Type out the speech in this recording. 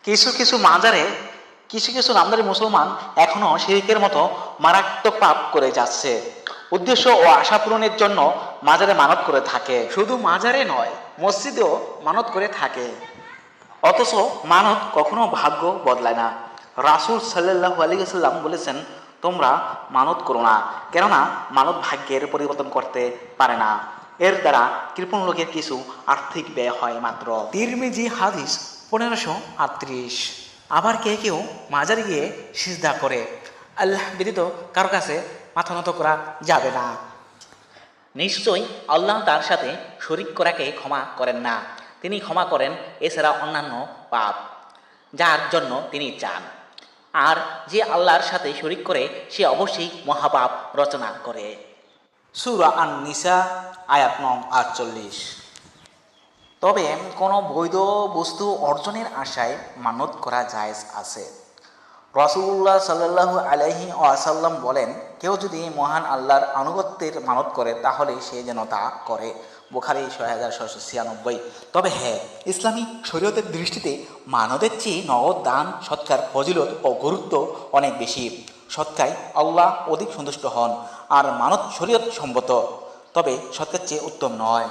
কিছু কিছু মাজারে কিছু কিছু নামধারী মুসলমান এখনো শিরকের মতো মারাত্মক পাপ করে যাচ্ছে। উদ্দেশ্য ও আশা পূরণের জন্য মাজারে মানত করে থাকে। শুধু মাজারে নয়, মসজিদেও মানত করে থাকে। অথচ মানত কখনো ভাগ্য বদলায় না। রাসূল সাল্লাল্লাহু আলাইহি ওয়াসাল্লাম বলেছেন, তোমরা মানত করো না, কেননা মানত ভাগ্যের পরিবর্তন করতে পারে না। এর দ্বারা কৃপণ লোকের কিছু আর্থিক ব্যয় হয় মাত্র। তিরমিজি হাদিস 1538। আবার কে কেউ মাজারে গিয়ে সিজদা করে, আল্লাহ ব্যতীত কারো কাছে মাথা নত করা যাবে না। নিশ্চয়ই আল্লাহ তার সাথে শরিক করাকে ক্ষমা করেন না। তিনি ক্ষমা করেন এছাড়া অন্যান্য পাপ, যার জন্য তিনি চান। আর যে আল্লাহর সাথে শরিক করে সে অবশ্যই মহাপাপ রচনা করে। সূরা আন-নিসা আয়াত নং 48। তবে কোনো বৈধ বস্তু অর্জনের আশায় মানত করা জায়েজ আছে। রাসূলুল্লাহ সাল্লাল্লাহু আলাইহি ওয়াসাল্লাম বলেন, কেউ যদি মহান আল্লাহর আনুগত্যের মানত করে তাহলে সে যেন তা করে। বুখারী 6696। তবে হ্যাঁ, ইসলামী শরীয়তের দৃষ্টিতে মানতের চেয়ে নগদ দান সৎকার ফজিলত ও গুরুত্ব অনেক বেশি। সৎকায় আল্লাহ অধিক সন্তুষ্ট হন, আর মানত শরীয়ত সম্মত, তবে সৎকার চেয়ে উত্তম নয়।